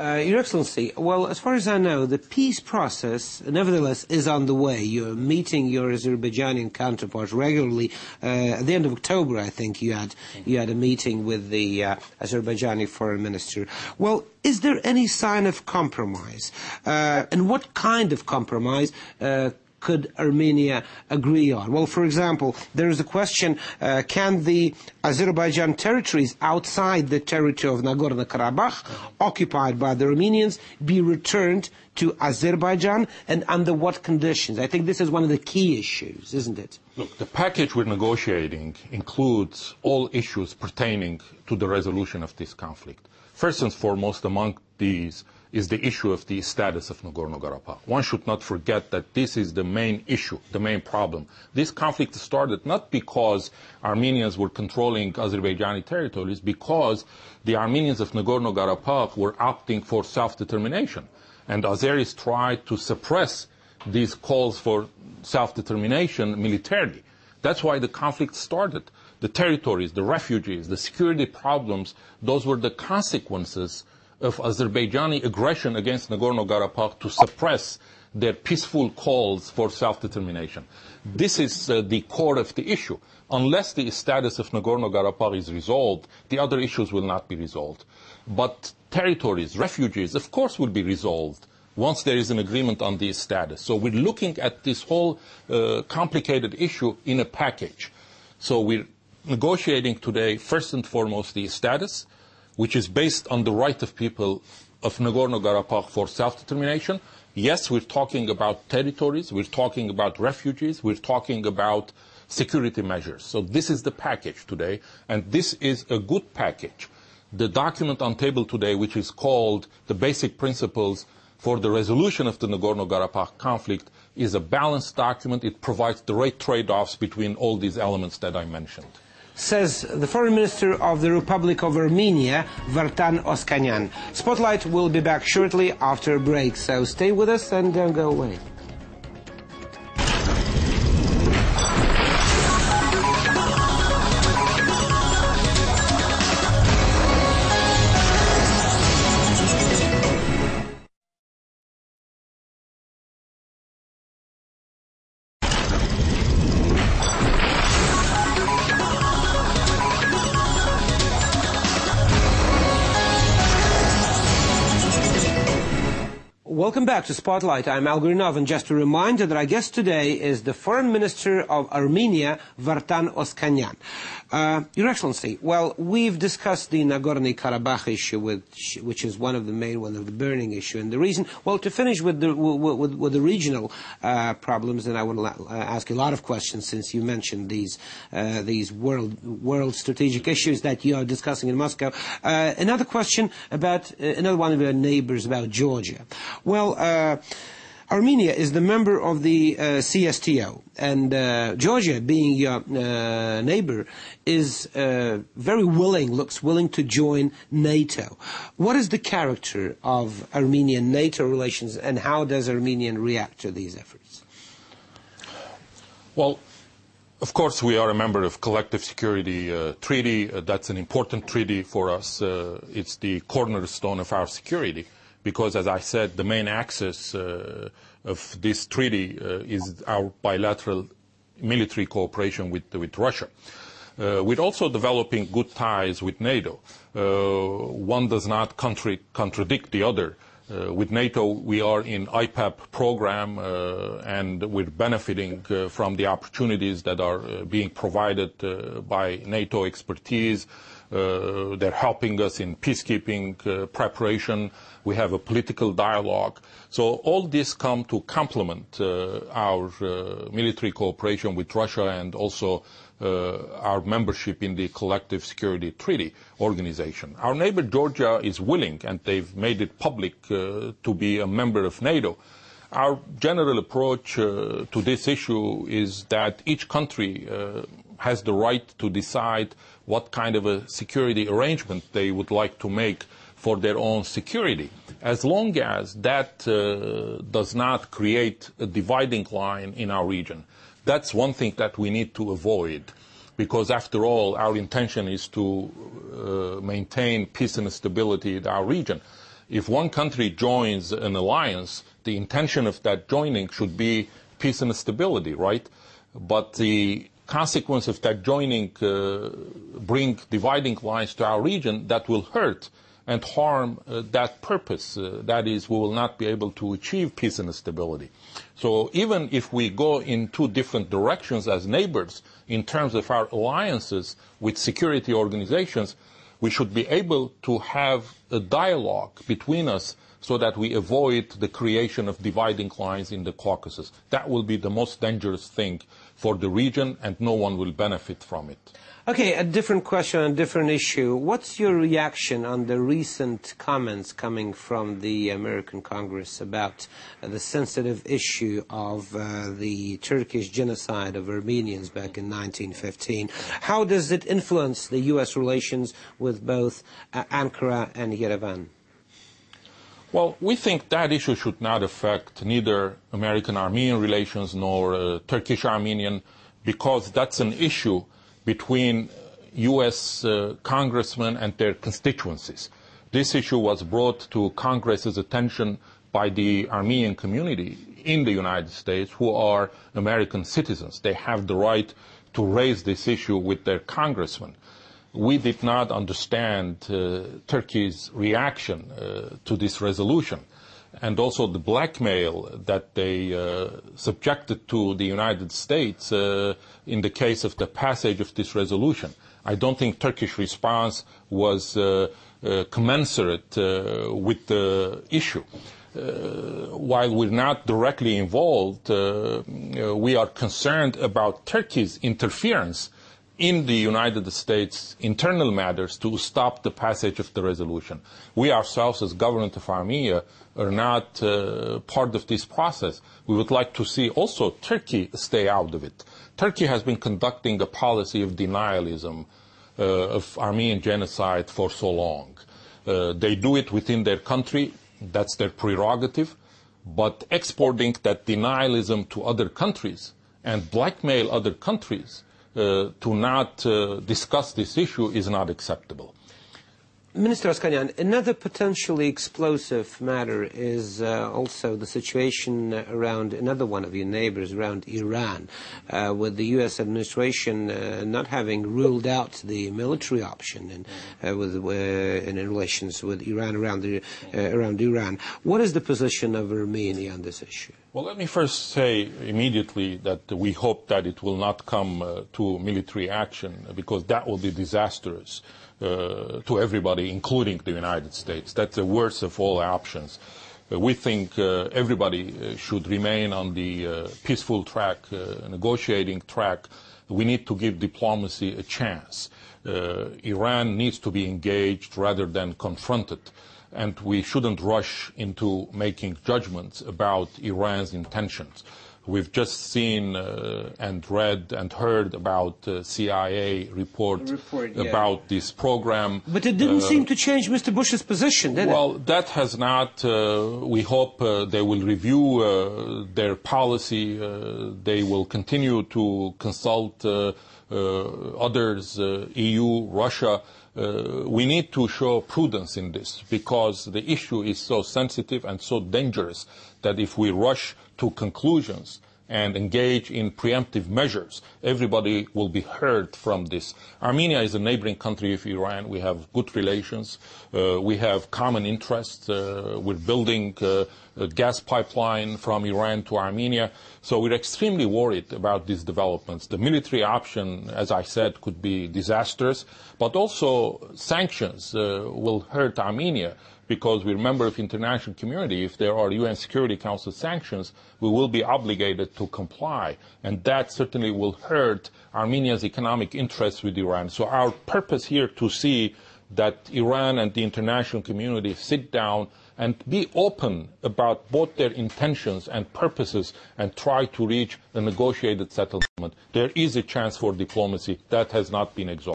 Your Excellency, well, as far as I know, the peace process, nevertheless, is on the way. You're meeting your Azerbaijani counterpart regularly. At the end of October, I think, you had a meeting with the Azerbaijani foreign minister. Well, is there any sign of compromise? And what kind of compromise could Armenia agree on? Well, for example, there is a question, can the Azerbaijan territories outside the territory of Nagorno-Karabakh, occupied by the Armenians, be returned to Azerbaijan, and under what conditions? I think this is one of the key issues, isn't it? Look, the package we're negotiating includes all issues pertaining to the resolution of this conflict. First and foremost among these is the issue of the status of Nagorno-Karabakh. One should not forget that this is the main issue, the main problem. This conflict started not because Armenians were controlling Azerbaijani territories, because the Armenians of Nagorno-Karabakh were opting for self-determination. And Azeris tried to suppress these calls for self-determination militarily. That's why the conflict started. The territories, the refugees, the security problems, those were the consequences of Azerbaijani aggression against Nagorno-Karabakh to suppress their peaceful calls for self-determination. This is the core of the issue. Unless the status of Nagorno-Karabakh is resolved, the other issues will not be resolved. But territories, refugees, of course, will be resolved once there is an agreement on the status. So we're looking at this whole complicated issue in a package. So we're negotiating today, first and foremost, the status, which is based on the right of people of Nagorno-Karabakh for self-determination. Yes, we're talking about territories, we're talking about refugees, we're talking about security measures. So this is the package today, and this is a good package. The document on table today, which is called the Basic Principles for the Resolution of the Nagorno-Karabakh Conflict, is a balanced document. It provides the right trade-offs between all these elements that I mentioned. Says the Foreign Minister of the Republic of Armenia, Vartan Oskanian. Spotlight will be back shortly after a break, so stay with us and don't go away. Welcome back to Spotlight. I'm Al Grinov, and just a reminder that our guest today is the Foreign Minister of Armenia, Vartan Oskanian. Your Excellency, well, we've discussed the Nagorno-Karabakh issue, which is one of the burning issue, and the reason, well, to finish with the regional problems, and I want to ask you a lot of questions since you mentioned these world strategic issues that you are discussing in Moscow. Another question about another one of your neighbors, about Georgia. Well, Armenia is the member of the CSTO, and Georgia, being your neighbor, is looks willing to join NATO. What is the character of Armenian-NATO relations, and how does Armenia react to these efforts? Well, of course, we are a member of Collective Security Treaty. That's an important treaty for us. It's the cornerstone of our security, because, as I said, the main axis of this treaty is our bilateral military cooperation with Russia. We're also developing good ties with NATO. One does not contradict the other. With NATO, we are in IPAP program, and we're benefiting from the opportunities that are being provided by NATO expertise. They're helping us in peacekeeping preparation. We have a political dialogue. So all this come to complement our military cooperation with Russia, and also our membership in the Collective Security Treaty organization. Our neighbor Georgia is willing, and they've made it public, to be a member of NATO. Our general approach to this issue is that each country has the right to decide what kind of a security arrangement they would like to make for their own security, as long as that does not create a dividing line in our region. That's one thing that we need to avoid, because after all, our intention is to maintain peace and stability in our region. If one country joins an alliance, the intention of that joining should be peace and stability, right? But the consequence of that joining bring dividing lines to our region that will hurt and harm that purpose. That is, we will not be able to achieve peace and stability. So even if we go in two different directions as neighbors in terms of our alliances with security organizations, we should be able to have a dialogue between us so that we avoid the creation of dividing lines in the Caucasus. That will be the most dangerous thing for the region, and no one will benefit from it. Okay, a different question, a different issue. What's your reaction on the recent comments coming from the American Congress about the sensitive issue of the Turkish genocide of Armenians back in 1915? How does it influence the U.S. relations with both Ankara and Yerevan? Well, we think that issue should not affect neither American-Armenian relations nor Turkish-Armenian, because that's an issue between U.S. congressmen and their constituencies. This issue was brought to Congress's attention by the Armenian community in the United States, who are American citizens. They have the right to raise this issue with their congressmen. We did not understand Turkey's reaction to this resolution, and also the blackmail that they subjected to the United States in the case of the passage of this resolution. I don't think Turkish response was commensurate with the issue. While we're not directly involved, we are concerned about Turkey's interference in the United States internal matters to stop the passage of the resolution. We ourselves, as government of Armenia, are not part of this process. We would like to see also Turkey stay out of it. Turkey has been conducting a policy of denialism of Armenian genocide for so long. They do it within their country. That's their prerogative. But exporting that denialism to other countries and blackmail other countries to not discuss this issue is not acceptable. Minister Oskanian, another potentially explosive matter is also the situation around another one of your neighbors, around Iran, with the U.S. administration not having ruled out the military option in relations with Iran, around Iran. What is the position of Armenia on this issue? Well, let me first say immediately that we hope that it will not come to military action, because that will be disastrous to everybody, including the United States. That's the worst of all options. We think everybody should remain on the peaceful track, negotiating track. We need to give diplomacy a chance. Iran needs to be engaged rather than confronted. And we shouldn't rush into making judgments about Iran's intentions. We've just seen and read and heard about CIA report about this program. But it didn't seem to change Mr. Bush's position, did it? Well, that has not. We hope they will review their policy. They will continue to consult others, EU, Russia. We need to show prudence in this, because the issue is so sensitive and so dangerous that if we rush to conclusions and engage in preemptive measures, everybody will be hurt from this. Armenia is a neighboring country of Iran. We have good relations. We have common interests. We're building a gas pipeline from Iran to Armenia. So we're extremely worried about these developments. The military option, as I said, could be disastrous, but also sanctions will hurt Armenia, because we're a member of the international community. If there are UN Security Council sanctions, we will be obligated to comply, and that certainly will hurt Armenia's economic interests with Iran. So our purpose here to see that Iran and the international community sit down and be open about both their intentions and purposes and try to reach a negotiated settlement. There is a chance for diplomacy. That has not been exhausted.